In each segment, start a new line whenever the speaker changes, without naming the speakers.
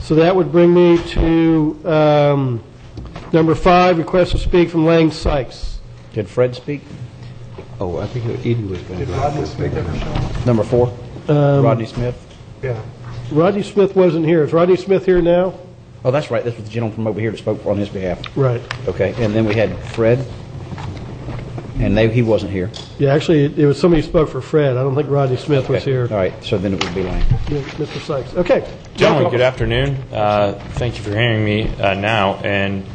So that would bring me to number 5, request to speak from Lange Sykes.
Did Fred speak?
Oh, I think Edie was going to speak.
Number 4, Rodney Smith.
Yeah. Rodney Smith wasn't here. Is Rodney Smith here now?
Oh, that's right. This was the gentleman from over here that spoke on his behalf.
Right.
Okay, and then we had Fred, and he wasn't here.
Yeah, actually, it was somebody who spoke for Fred. I don't think Rodney Smith was here.
All right, so then it would be Lange.
Yeah, Mr. Sykes. Okay.
Gentlemen, good afternoon. Thank you for hearing me now, and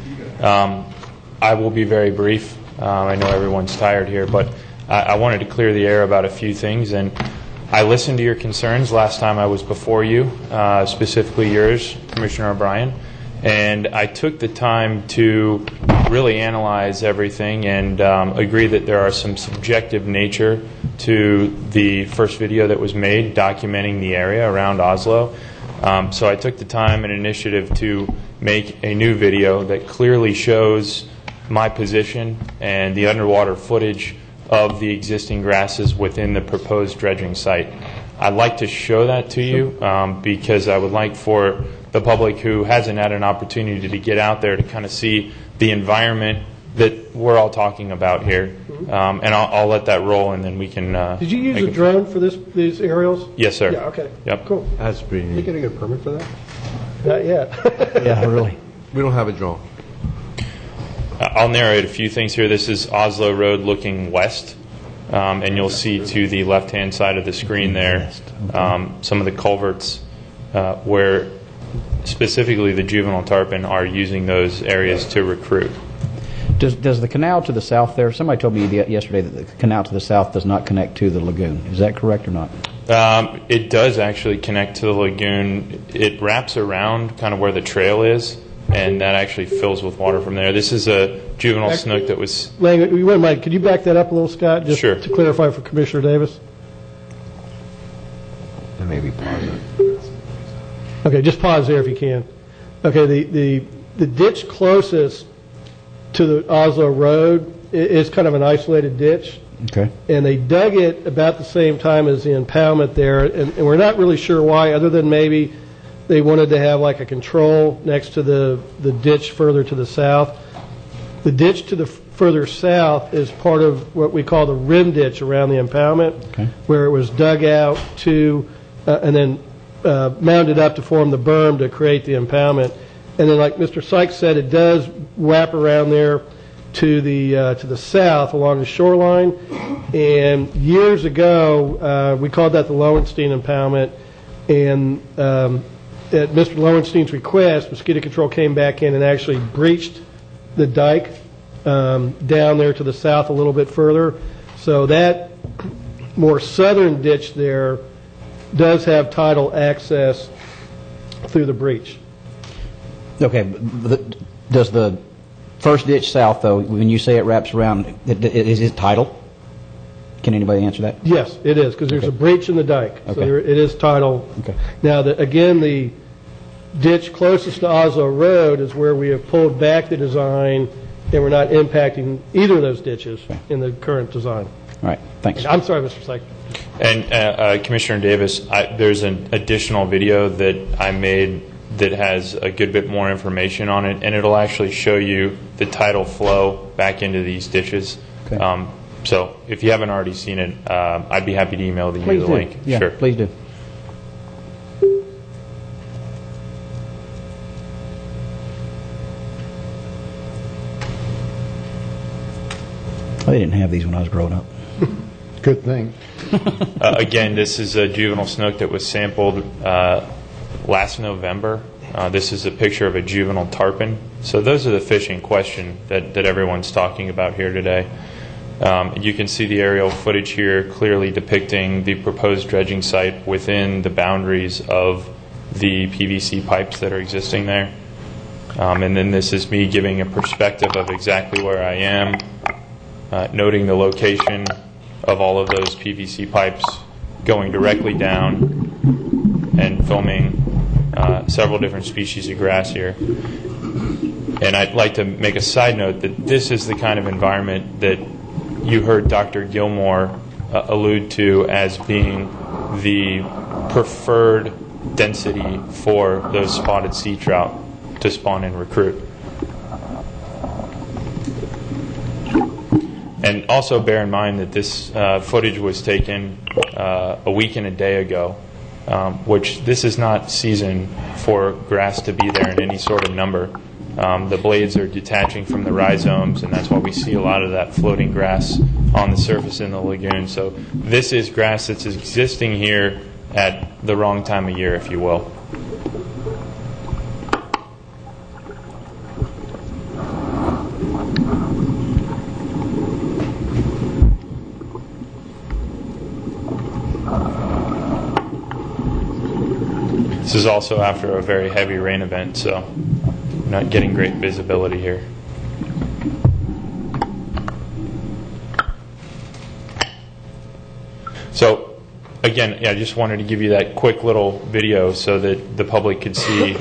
I will be very brief. I know everyone's tired here, but I wanted to clear the air about a few things, and I listened to your concerns last time I was before you, specifically yours, Commissioner O'Brien, and I took the time to really analyze everything and agree that there are some subjective nature to the first video that was made documenting the area around Oslo. So I took the time and initiative to make a new video that clearly shows my position and the underwater footage of the existing grasses within the proposed dredging site. I'd like to show that to you because I would like for the public who hasn't had an opportunity to get out there to kind of see the environment that we're all talking about here. And I'll let that roll, and then we can...
Did you use a drone for these aerials?
Yes, sir.
Yeah, okay.
Yep.
Cool.
That's pretty neat.
You getting a permit for that?
Not yet.
Yeah, really.
We don't have a drone.
I'll narrate a few things here. This is Oslo Road looking west, and you'll see to the left-hand side of the screen there some of the culverts where specifically the juvenile tarpon are using those areas to recruit.
Does the canal to the south there, somebody told me yesterday that the canal to the south does not connect to the lagoon. Is that correct or not?
It does actually connect to the lagoon. It wraps around kind of where the trail is, and that actually fills with water from there. This is a juvenile snook that was...
Lang, you wouldn't mind, could you back that up a little, Scott, just
Sure.
to clarify for Commissioner Davis?
And maybe pause it.
Okay, just pause there if you can. Okay, the ditch closest to the Oslo Road is kind of an isolated ditch.
Okay.
And they dug it about the same time as the impoundment there, and we're not really sure why, other than maybe they wanted to have like a control next to the ditch further to the south. The ditch to the further south is part of what we call the rim ditch around the impoundment,
Okay.
where it was dug out to and then mounded up to form the berm to create the impoundment. And then, like Mr. Sykes said, it does wrap around there to the south along the shoreline. And years ago, we called that the Lowenstein impoundment. And at Mr. Lowenstein's request, mosquito control came back in and actually breached the dike down there to the south a little bit further. So that more southern ditch there does have tidal access through the breach.
Okay, does the first ditch south, though, when you say it wraps around, is it tidal? Can anybody answer that?
Yes, it is, because there's a breach in the dike. So
Okay.
it is tidal.
Okay.
Now, again, the ditch closest to Oslo Road is where we have pulled back the design, and we're not impacting either of those ditches in the current design.
All right, thanks.
I'm sorry, Mr. Sykes.
And Commissioner Davis, there's an additional video that I made that has a good bit more information on it, and it'll actually show you the tidal flow back into these ditches.
Okay.
So if you haven't already seen it, I'd be happy to email you
Please
the
do.
link.
Yeah,
Sure.
please do. They didn't have these when I was growing up.
Good thing.
Again, this is a juvenile snook that was sampled last November. This is a picture of a juvenile tarpon. So those are the fish in question that everyone's talking about here today. You can see the aerial footage here clearly depicting the proposed dredging site within the boundaries of the PVC pipes that are existing there. And then this is me giving a perspective of exactly where I am, noting the location of all of those PVC pipes going directly down and filming several different species of grass here. And I'd like to make a side note that this is the kind of environment that you heard Dr. Gilmore allude to as being the preferred density for those spotted sea trout to spawn and recruit. And also bear in mind that this footage was taken a week and a day ago, which this is not season for grass to be there in any sort of number. The blades are detaching from the rhizomes, and that's why we see a lot of that floating grass on the surface in the lagoon. So this is grass that's existing here at the wrong time of year, if you will. This is also after a very heavy rain event, so not getting great visibility here. So again, I just wanted to give you that quick little video so that the public could see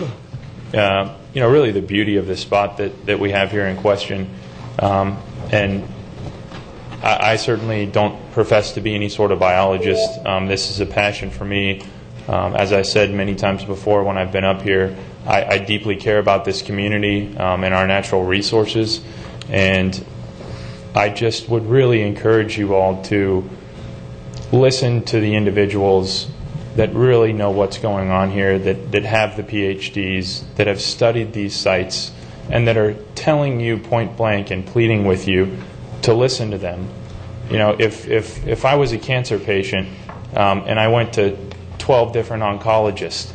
really the beauty of this spot that we have here in question. And I certainly don't profess to be any sort of biologist. This is a passion for me. As I said many times before when I've been up here, I deeply care about this community and our natural resources, and I just would really encourage you all to listen to the individuals that really know what's going on here, that have the PhDs, that have studied these sites, and that are telling you point blank and pleading with you to listen to them. You know, if I was a cancer patient and I went to 12 different oncologists,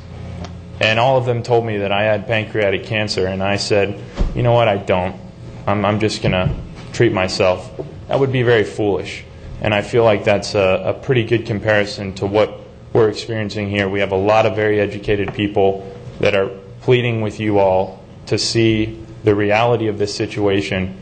and all of them told me that I had pancreatic cancer, and I said, you know what, I don't. I'm just going to treat myself. That would be very foolish. And I feel like that's a pretty good comparison to what we're experiencing here. We have a lot of very educated people that are pleading with you all to see the reality of this situation.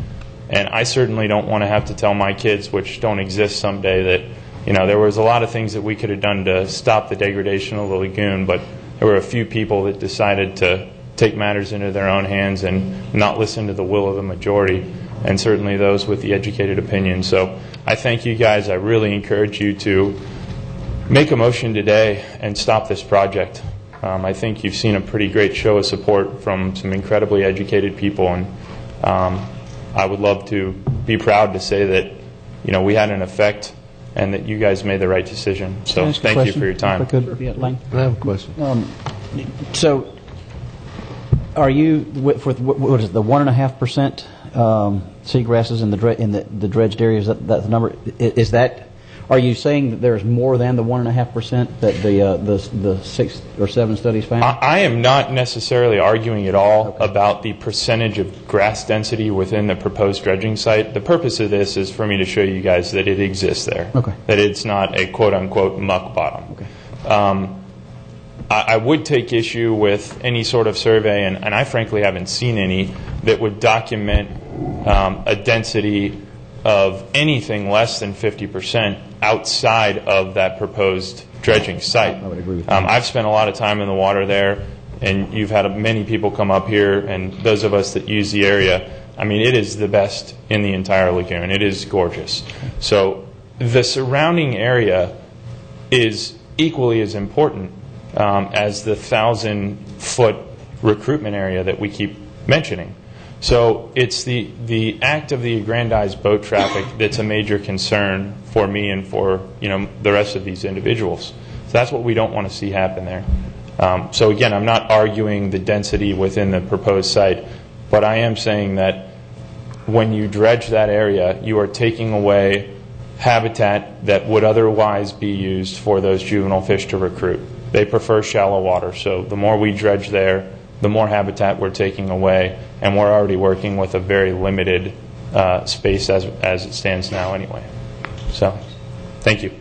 And I certainly don't want to have to tell my kids, which don't exist someday, that there was a lot of things that we could have done to stop the degradation of the lagoon, but there were a few people that decided to take matters into their own hands and not listen to the will of the majority, and certainly those with the educated opinion. So I thank you guys. I really encourage you to make a motion today and stop this project. I think you've seen a pretty great show of support from some incredibly educated people, and I would love to be proud to say that we had an effect and that you guys made the right decision. So thank you for your time.
If I could, yeah, Lange.
I have a question.
So, are you what is it, the 1.5% seagrasses in the dredged area? Is that the number? Is that? Are you saying that there's more than the 1.5% that the 6 or 7 studies found?
I am not necessarily arguing at all about the percentage of grass density within the proposed dredging site. The purpose of this is for me to show you guys that it exists there.
Okay.
That it's not a quote-unquote muck bottom.
Okay.
I would take issue with any sort of survey, and I frankly haven't seen any, that would document a density of anything less than 50% outside of that proposed dredging site.
I would agree with that.
I've spent a lot of time in the water there, and you've had many people come up here, and those of us that use the area, I mean, it is the best in the entire lagoon. It is gorgeous. So the surrounding area is equally as important as the 1,000-foot recruitment area that we keep mentioning. So it's the act of the aggrandized boat traffic that's a major concern for me and for the rest of these individuals. So that's what we don't want to see happen there. So again, I'm not arguing the density within the proposed site, but I am saying that when you dredge that area, you are taking away habitat that would otherwise be used for those juvenile fish to recruit. They prefer shallow water, so the more we dredge there, the more habitat we're taking away, and we're already working with a very limited space as it stands now anyway. So, thank you.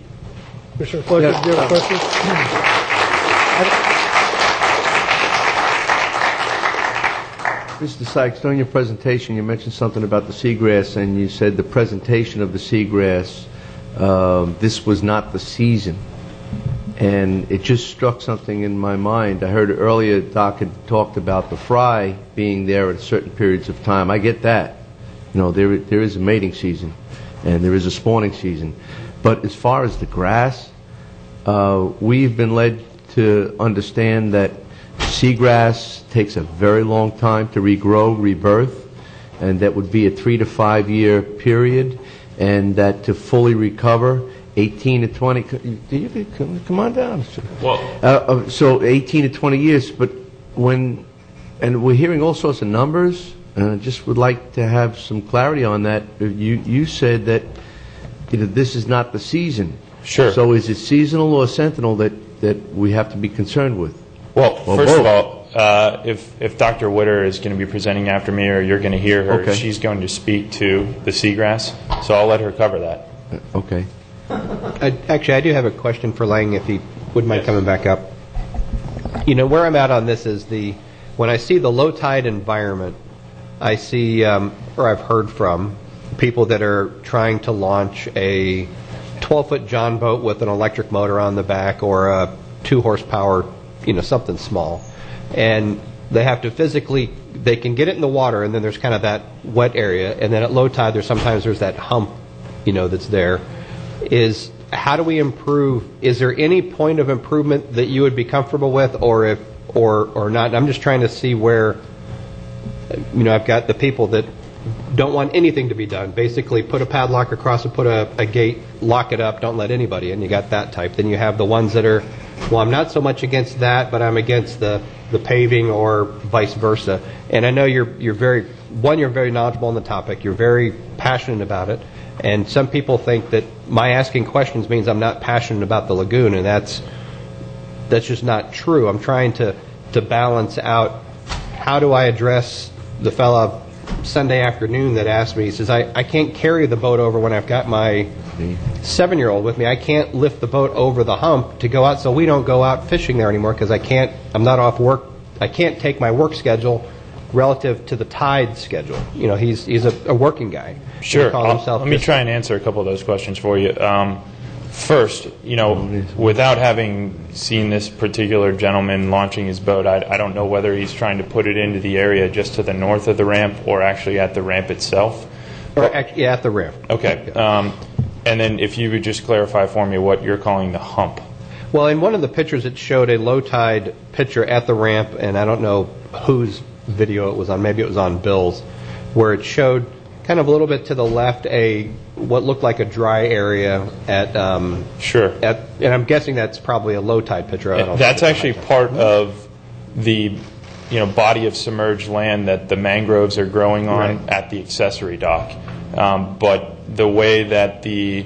Commissioner Fletcher, do you have a question?
Mr. Sykes, during your presentation, you mentioned something about the seagrass, and you said the presentation of the seagrass, this was not the season. And it just struck something in my mind. I heard earlier Doc had talked about the fry being there at certain periods of time. I get that. There is a mating season, and there is a spawning season. But as far as the grass, we've been led to understand that seagrass takes a very long time to regrow, rebirth, and that would be a 3 to 5 year period, and that to fully recover, 18 to 20. Come on down.
Well,
So 18 to 20 years, but and we're hearing all sorts of numbers, and I just would like to have some clarity on that. You said that this is not the season.
Sure.
So is it seasonal or sentinel that we have to be concerned with?
Well,
Or
first of
both.
all, if Dr. Witter is going to be presenting after me, or you're going to hear her,
Okay.
she's going to speak to the seagrass, so I'll let her cover that.
Okay.
Actually, I do have a question for Lang, if he wouldn't mind coming back up. Where I'm at on this is when I see the low tide environment, I see, or I've heard from people that are trying to launch a 12-foot John boat with an electric motor on the back, or a 2 horsepower, something small. And they have to they can get it in the water, and then there's kind of that wet area, and then at low tide sometimes there's that hump, that's there. How do we improve? Is there any point of improvement that you would be comfortable with, or not? I'm just trying to see where, I've got the people that don't want anything to be done. Basically, put a padlock across it, put a gate, lock it up, don't let anybody in. You got that type. Then you have the ones that are, well, I'm not so much against that, but I'm against the paving, or vice versa. And I know you're very knowledgeable on the topic. You're very passionate about it. And some people think that my asking questions means I'm not passionate about the lagoon, and that's just not true. I'm trying to balance out, how do I address the fella Sunday afternoon that asked me, he says, I can't carry the boat over when I've got my 7-year-old with me. I can't lift the boat over the hump to go out, so we don't go out fishing there anymore because I'm not off work. I can't take my work schedule relative to the tide schedule. He's a working guy.
Sure. Let me try and answer a couple of those questions for you. First, without having seen this particular gentleman launching his boat, I don't know whether he's trying to put it into the area just to the north of the ramp, or actually at the ramp itself.
At the ramp.
Okay. And then if you would just clarify for me what you're calling the hump.
Well, in one of the pictures, it showed a low tide picture at the ramp, and I don't know whose video it was on. Maybe it was on Bill's, where it showed kind of a little bit to the left what looked like a dry area at
Sure.
And I'm guessing that's probably a low tide picture. I don't know
That's actually part of the body of submerged land that the mangroves are growing on at the accessory dock. But the way that the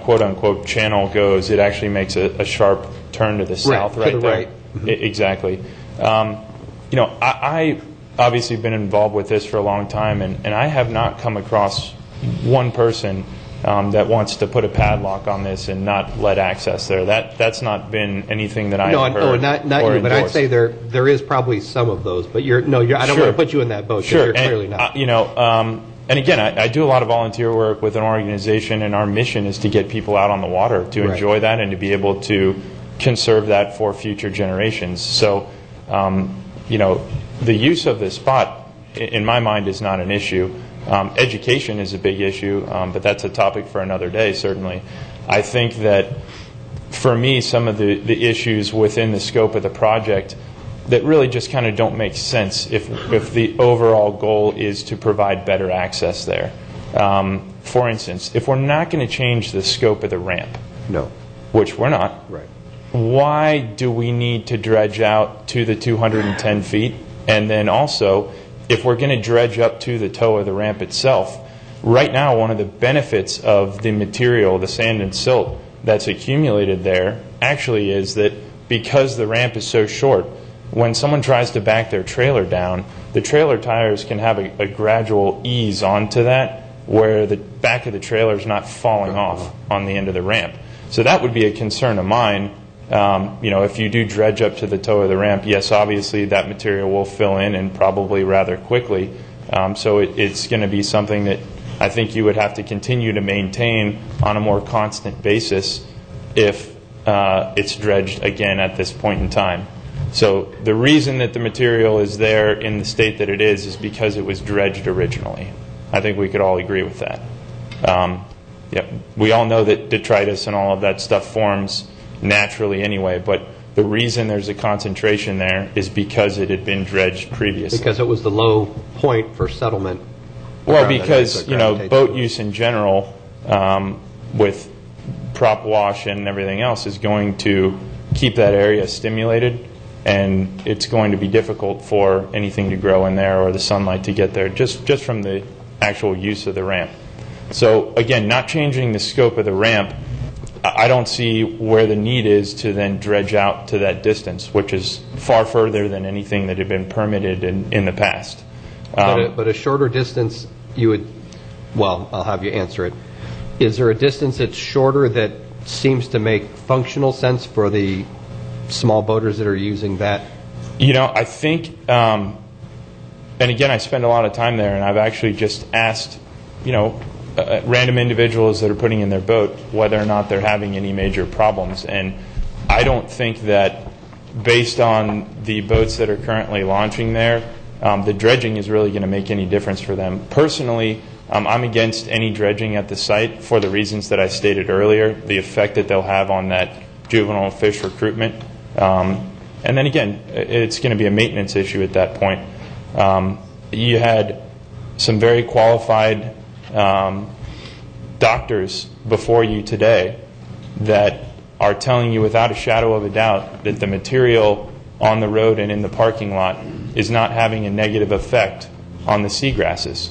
quote unquote channel goes, it actually makes a sharp turn to the south
to the
there.
right. Mm-hmm.
Exactly. I obviously been involved with this for a long time, and I have not come across one person that wants to put a padlock on this and not let access there. That's not been anything that I've heard.
No, not
or
you, but I'd
endorsed.
say there is probably some of those. But I don't
Sure.
want to put you in that boat. 'Cause
Sure.
You're clearly not.
And again, I do a lot of volunteer work with an organization, and our mission is to get people out on the water to
Right.
enjoy that and to be able to conserve that for future generations. So, the use of this spot, in my mind, is not an issue. Education is a big issue, but that's a topic for another day, certainly. I think that, for me, some of the issues within the scope of the project that really just kind of don't make sense if the overall goal is to provide better access there. For instance, if we're not going to change the scope of the ramp,
No.
which we're not,
Right.
why do we need to dredge out to the 210 feet? And then also, if we're going to dredge up to the toe of the ramp itself, right now one of the benefits of the material, the sand and silt that's accumulated there, actually is that because the ramp is so short, when someone tries to back their trailer down, the trailer tires can have a gradual ease onto that, where the back of the trailer is not falling off on the end of the ramp. So that would be a concern of mine. If you do dredge up to the toe of the ramp, yes, obviously that material will fill in, and probably rather quickly. So it's going to be something that I think you would have to continue to maintain on a more constant basis if it's dredged again at this point in time. So the reason that the material is there in the state that it is because it was dredged originally. I think we could all agree with that. We all know that detritus and all of that stuff forms naturally anyway, but the reason there's a concentration there is because it had been dredged previously.
Because it was the low point for settlement.
Well,
around that
because,
area, so
you know,
gravitates
boat
to it.
use in general, with prop wash and everything else, is going to keep that area stimulated, and it's going to be difficult for anything to grow in there or the sunlight to get there, just from the actual use of the ramp. So, again, not changing the scope of the ramp, I don't see where the need is to then dredge out to that distance, which is far further than anything that had been permitted in the past.
But a shorter distance, you would, well, I'll have you answer it. Is there a distance that's shorter that seems to make functional sense for the small boaters that are using that?
You know, I think, and again, I spend a lot of time there, and I've actually just asked, you know, random individuals that are putting in their boat whether or not they're having any major problems. And I don't think that, based on the boats that are currently launching there, the dredging is really going to make any difference for them. Personally, I'm against any dredging at the site for the reasons that I stated earlier, the effect that they'll have on that juvenile fish recruitment. And then again, it's going to be a maintenance issue at that point. You had some very qualified doctors before you today that are telling you without a shadow of a doubt that the material on the road and in the parking lot is not having a negative effect on the seagrasses.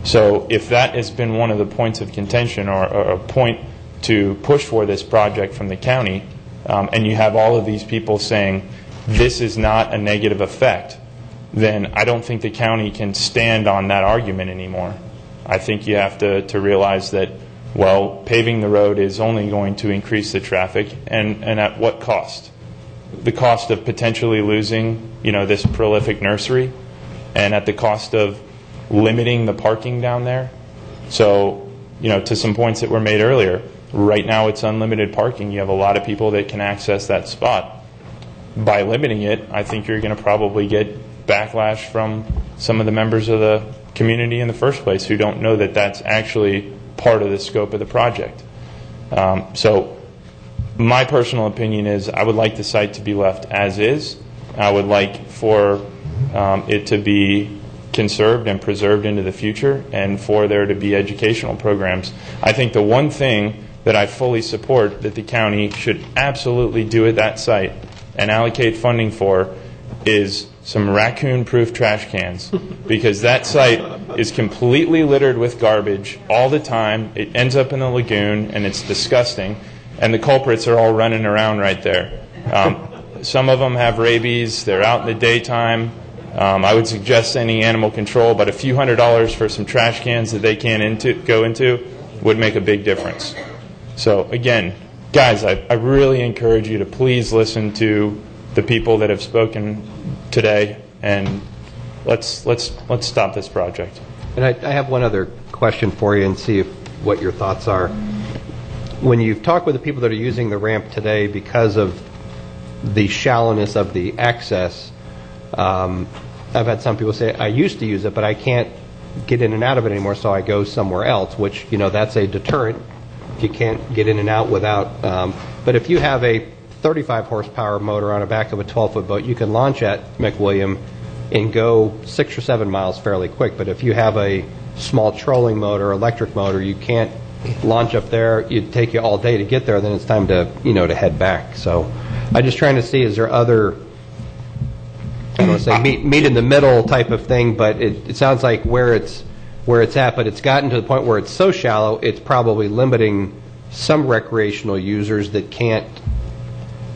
So if that has been one of the points of contention or a point to push for this project from the county, and you have all of these people saying this is not a negative effect, then I don't think the county can stand on that argument anymore. I think you have to realize that, well, paving the road is only going to increase the traffic, and at what cost? The cost of potentially losing, you know, this prolific nursery, and at the cost of limiting the parking down there. So, you know, to some points that were made earlier, right now it's unlimited parking. You have a lot of people that can access that spot. By limiting it, I think you're going to probably get backlash from some of the members of the community in the first place who don't know that that's actually part of the scope of the project. So my personal opinion is I would like the site to be left as is. I would like for it to be conserved and preserved into the future, and for there to be educational programs. I think the one thing that I fully support that the county should absolutely do at that site and allocate funding for is some raccoon-proof trash cans, because that site is completely littered with garbage all the time. It ends up in the lagoon, and it's disgusting, and the culprits are all running around right there. Some of them have rabies. They're out in the daytime. I would suggest sending animal control, but a few $100s for some trash cans that they can't go into would make a big difference. So again, guys, I really encourage you to please listen to the people that have spoken today, and let's stop this project.
And I have one other question for you and see what your thoughts are. When you've talked with the people that are using the ramp today because of the shallowness of the access, I've had some people say, I used to use it, but I can't get in and out of it anymore, so I go somewhere else, which, you know, that's a deterrent if you can't get in and out without. But if you have a 35 horsepower motor on the back of a 12-foot boat, you can launch at McWilliam and go 6 or 7 miles fairly quick. But if you have a small trolling motor, electric motor, you can't launch up there. It'd take you all day to get there, then it's time to, you know, to head back. So I'm just trying to see, is there other, I don't want to say meet in the middle type of thing, but it sounds like where it's at, but it's gotten to the point where it's so shallow, it's probably limiting some recreational users that can't,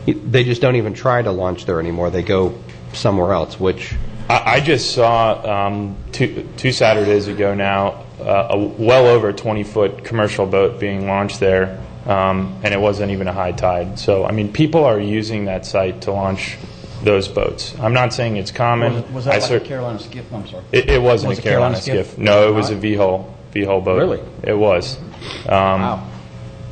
they just don't even try to launch there anymore. They go somewhere else, which...
I just saw two Saturdays ago now a well over 20-foot commercial boat being launched there, and it wasn't even a high tide. So, I mean, people are using that site to launch those boats. I'm not saying it's common.
Was that like a Carolina skiff? I'm sorry.
It wasn't a Carolina skiff. No, it was a V-hull boat.
Really?
It was.
Wow.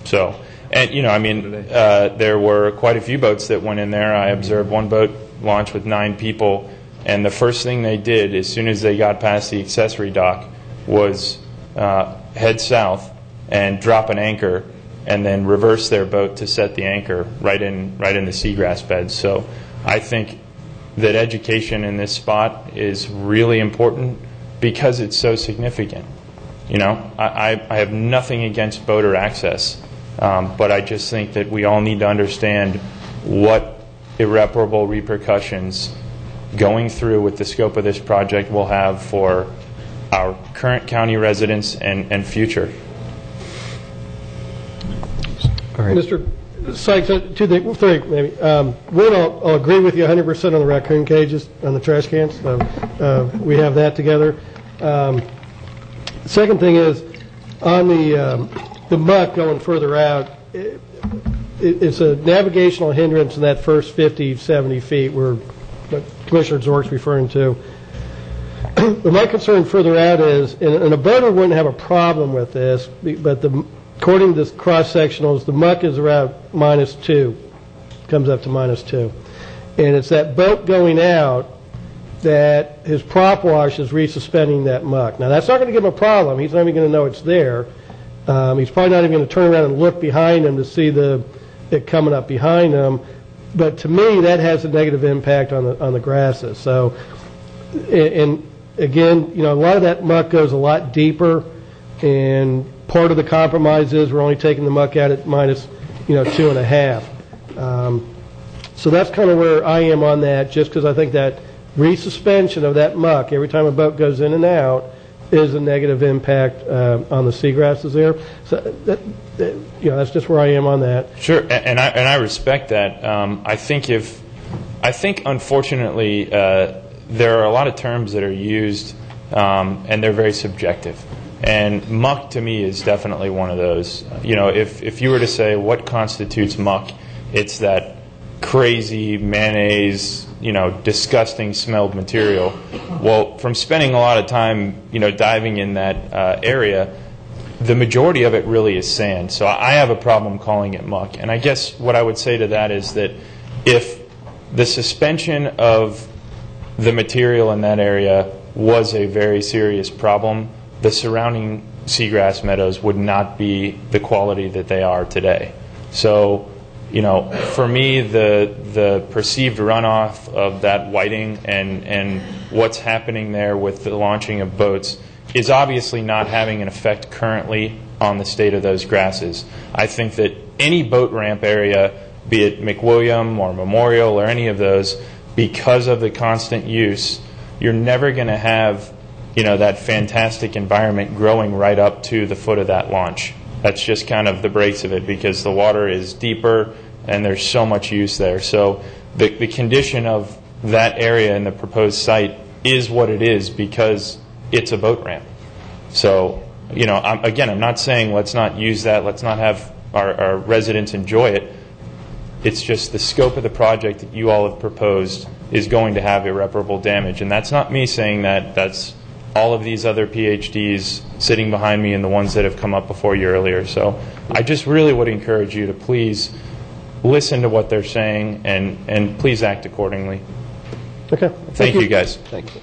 So, and, you know, I mean, there were quite a few boats that went in there. I observed one boat launch with 9 people, and the first thing they did as soon as they got past the accessory dock was head south and drop an anchor and then reverse their boat to set the anchor right in the seagrass beds. So I think that education in this spot is really important because it's so significant. I have nothing against boater access, but I just think that we all need to understand what irreparable repercussions going through with the scope of this project will have for our current county residents and future.
All right.
Mr. Sykes, three maybe. One, I'll agree with you 100% on the raccoon cages, on the trash cans. We have that together. Second thing is, on the muck going further out, it's a navigational hindrance in that first 50, 70 feet where Commissioner Zork's referring to. But my concern further out is, and a boater wouldn't have a problem with this, but according to this cross-sectionals, the muck is around -2, comes up to -2. And it's that boat going out that his prop wash is resuspending that muck. Now, that's not going to give him a problem. He's not even going to know it's there. He's probably not even going to turn around and look behind him to see it coming up behind him. But to me, that has a negative impact on the grasses. So, and again, a lot of that muck goes a lot deeper, and part of the compromise is we're only taking the muck out at -2.5. So that's kind of where I am on that, just because I think that resuspension of that muck every time a boat goes in and out is a negative impact on the seagrasses there. So that's just where I am on that.
Sure, and I respect that. I think unfortunately there are a lot of terms that are used and they're very subjective. And muck to me is definitely one of those. If you were to say what constitutes muck, it's that crazy mayonnaise, disgusting smelled material. Well, from spending a lot of time, diving in that area, the majority of it really is sand. So I have a problem calling it muck. And I guess what I would say to that is that if the suspension of the material in that area was a very serious problem, the surrounding seagrass meadows would not be the quality that they are today. So, for me, the perceived runoff of that whiting and what's happening there with the launching of boats is obviously not having an effect currently on the state of those grasses. I think that any boat ramp area, be it McWilliam or Memorial or any of those, because of the constant use, you're never going to have that fantastic environment growing right up to the foot of that launch. That's just kind of the breaks of it because the water is deeper and there's so much use there. So the condition of that area in the proposed site is what it is because it's a boat ramp. So, I'm not saying let's not use that, let's not have our residents enjoy it. It's just the scope of the project that you all have proposed is going to have irreparable damage. And that's not me saying that, that's all of these other PhDs sitting behind me and the ones that have come up before you earlier. So I just really would encourage you to please listen to what they're saying and please act accordingly.
Okay.
Thank you, guys.
Thank you.